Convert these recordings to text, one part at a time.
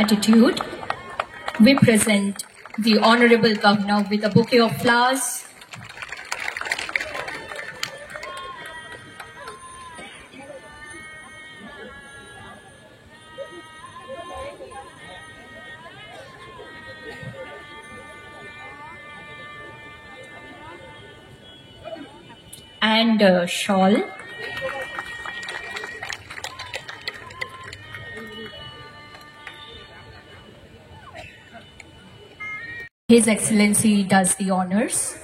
gratitude, we present the Honorable Governor with a bouquet of flowers. And a shawl. His Excellency does the honors.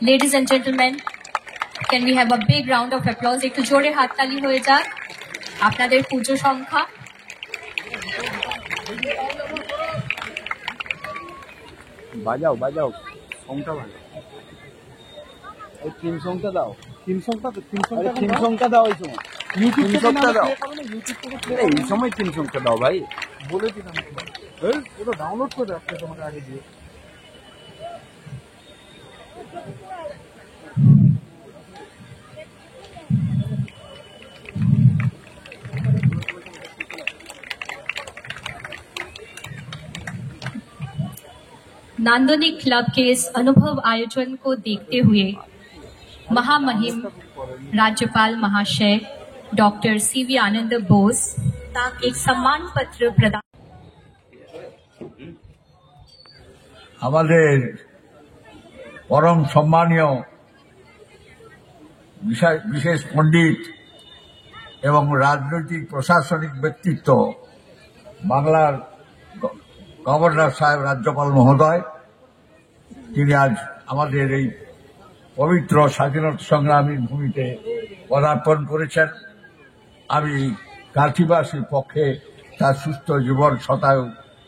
Ladies and gentlemen, can we have a big round of applause? একটু জোরে হাততালি হয়ে যাক আপনাদের পুজো সংখ্যা। বাজাও বাজাও সংটা বাজাও, এই তিন সংটা দাও, তিন সংটা দাও, এই সময় ইউটিউব সংটা দাও, এই সময় তিন সংটা দাও ভাই, বলে দিলাম পুরো ডাউনলোড করে রাখতে তোমাকে আগে দিয়ে। नांदोनी क्लब के इस अनुभव आयोजन को देखते हुए महामहिम राज्यपाल महाशय डॉक्टर सीवी आनंद बोस एक सम्मान पत्र प्रदान। আমাদের পরম সম্মানীয় বিশেষ পণ্ডিত এবং রাজনৈতিক প্রশাসনিক ব্যক্তিত্ব বাংলার গভর্নর সাহেব, রাজ্যপাল মহোদয়, তিনি আজ আমাদের এই পবিত্র স্বাধীনতা সংগ্রামীর ভূমিতে পদার্পণ করেছেন। আমি কাঠিবাসীর পক্ষে তার সুস্থ জীবন, শতায়ু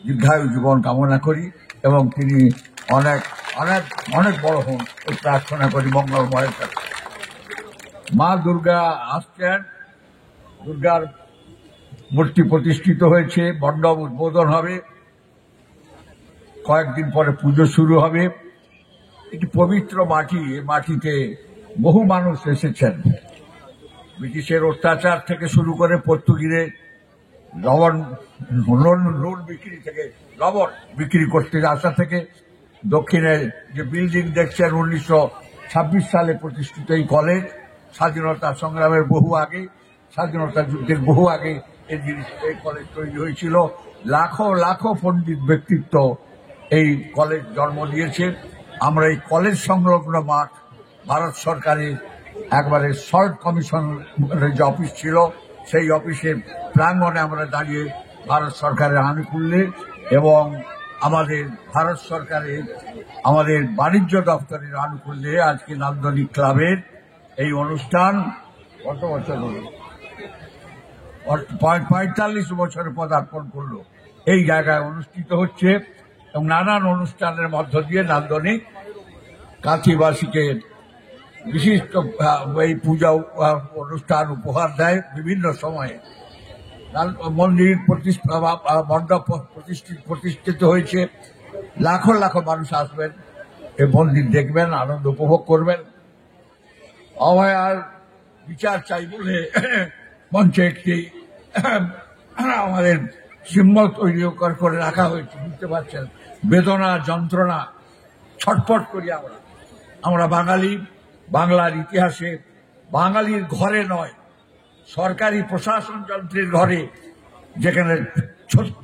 দীর্ঘায়ু জীবন কামনা করি এবং তিনি অনেক অনেক অনেক বড় হন এই প্রার্থনা করি মঙ্গলময়ের কাছে। মা দুর্গা আসছেন, দুর্গার মূর্তি প্রতিষ্ঠিত হয়েছে, মণ্ডপ উদ্বোধন হবে, কয়েকদিন পরে পুজো শুরু হবে। এটি পবিত্র মাটি, এই মাটিতে বহু মানুষ এসেছেন। ব্রিটিশের অত্যাচার থেকে শুরু করে পর্তুগিজের নুন বিক্রি থেকে লবণ বিক্রি করতে আসা থেকে দক্ষিণে যে বিল্ডিং দেখছেন 1926 সালে প্রতিষ্ঠিত এই কলেজ, স্বাধীনতা সংগ্রামের বহু আগে, স্বাধীনতা যুদ্ধের বহু আগে এই কলেজ তৈরি হয়েছিল। লাখো লাখো পণ্ডিত ব্যক্তিত্ব এই কলেজ জন্ম দিয়েছে। আমরা এই কলেজ সংলগ্ন মাঠ ভারত সরকারের একবারে সল্ট কমিশনের যে অফিস ছিল সেই অফিসের প্রাঙ্গণে আমরা দাঁড়িয়ে ভারত সরকারের আনুকূল্যে এবং আমাদের ভারত সরকারের আমাদের বাণিজ্য দপ্তরের আনুকূল্যে আজকে নান্দনিক ক্লাবের এই অনুষ্ঠান কত বছর হল, 45 বছরে পদার্পণ করলো, এই জায়গায় অনুষ্ঠিত হচ্ছে এবং নানান অনুষ্ঠানের মধ্য দিয়ে নান্দনিক কাঠিবাসীকে বিশিষ্ট এই পূজা অনুষ্ঠান উপহার দেয় বিভিন্ন সময়ে। মন্দির মণ্ডপ প্রতিষ্ঠিত হয়েছে, লাখো লাখো মানুষ আসবেন, এই মন্দির দেখবেন, আনন্দ উপভোগ করবেন। অভয়ার বিচার চাই বলে মঞ্চে একটি আমাদের সিম্বল তৈরি করে রাখা হয়েছে, বুঝতে পারছেন, বেদনা যন্ত্রণা ছটফট করি আমরা বাঙালি। বাংলার ইতিহাসে বাঙালির ঘরে নয়, সরকারি প্রশাসন যন্ত্রের ঘরে, যেখানে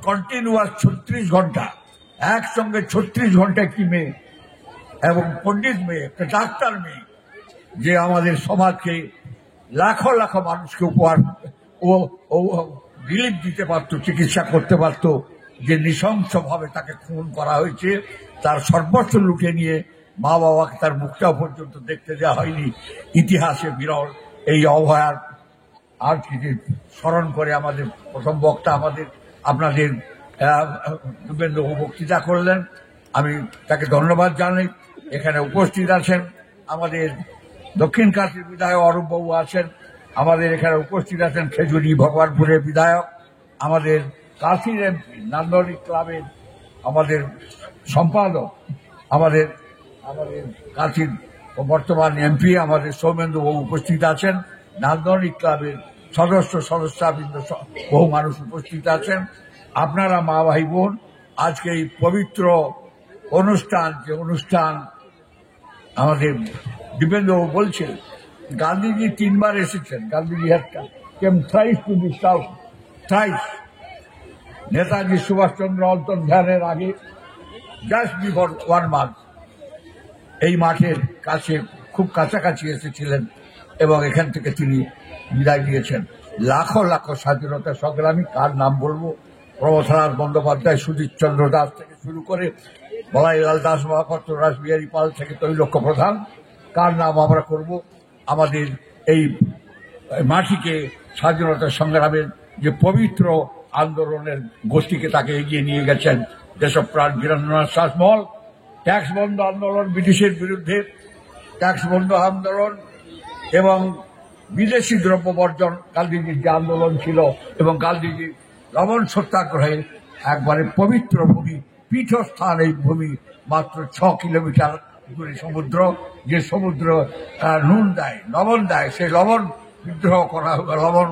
কন্টিনিউয়াস 36 ঘন্টা একসঙ্গে 36 ঘন্টা একটি মেয়ে এবং পণ্ডিত মেয়ে, একটা ডাক্তার মেয়ে, যে আমাদের সমাজকে লাখো লাখো মানুষকে উপহার ও রিলিফ দিতে পারত, চিকিৎসা করতে পারত, যে নৃশংসভাবে তাকে খুন করা হয়েছে, তার সর্বস্ব লুটে নিয়ে মা বাবাকে তার মুখটাও পর্যন্ত দেখতে দেওয়া হয়নি। ইতিহাসে বিরল এই অভয়ার আর কিছু স্মরণ করে আমাদের প্রথম বক্তা আপনাদের বক্তৃতা করলেন, আমি তাকে ধন্যবাদ জানাই। এখানে উপস্থিত আছেন আমাদের দক্ষিণ কাশীর বিধায়ক অরূপবাবু আছেন, আমাদের এখানে উপস্থিত আছেন খেজুরি ভগবানপুরের বিধায়ক, আমাদের কাশীর এমপি, নান্দনিক ক্লাবের আমাদের সম্পাদক, আমাদের কাশীর বর্তমান এমপি আমাদের সৌমেন্দু বাবু উপস্থিত আছেন, নান্দনিক ক্লাবের সদস্যবৃন্দ বহু মানুষ উপস্থিত আছেন। আপনারা মা ভাই বোন, আজকে এই পবিত্র অনুষ্ঠান আমাদের দীপেন্দ্রবাবু বলছেন গান্ধীজি 3 বার এসেছেন। Gandhiji came thrice to the south, thrice. Netaji Subhashchandra অন্তর্ধানের আগে জাস্ট বিফোর 1 মান্থ এই মাঠের কাছে খুব কাছাকাছি এসেছিলেন এবং এখান থেকে তিনি বিদায় নিয়েছেন। লাখো লাখো স্বাধীনতা সংগ্রামী, কার নাম বলবো, প্রমথনাথ বন্দ্যোপাধ্যায়, সুধীরচন্দ্র দাস থেকে শুরু করে বলাইলাল দাস মহাপাত্র, রাসবিহারী পাল থেকে তৈলক্য প্রধান, কার নাম আমরা করব। আমাদের এই মাটিকে স্বাধীনতা সংগ্রামের যে পবিত্র আন্দোলনের গোষ্ঠীকে তাকে এগিয়ে নিয়ে গেছেন দেশপ্রাণ বীরেন্দ্রনাথ শাসমল। ট্যাক্স বন্ধ আন্দোলন, ব্রিটিশের বিরুদ্ধে ট্যাক্স বন্ধ আন্দোলন এবং বিদেশি দ্রব্য বর্জন গান্ধীজির যে আন্দোলন ছিল, এবং গান্ধীজির লবণ সত্যাগ্রহে একবারে পবিত্র ভূমি, পীঠস্থান এই ভূমি, মাত্র 6 কিলোমিটার দূরে সমুদ্র, যে সমুদ্র নুন দেয়, লবণ দেয়, সেই লবণ বিদ্রোহ করা, লবণ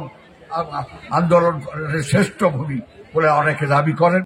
আন্দোলন শ্রেষ্ঠ ভূমি বলে অনেকে দাবি করেন।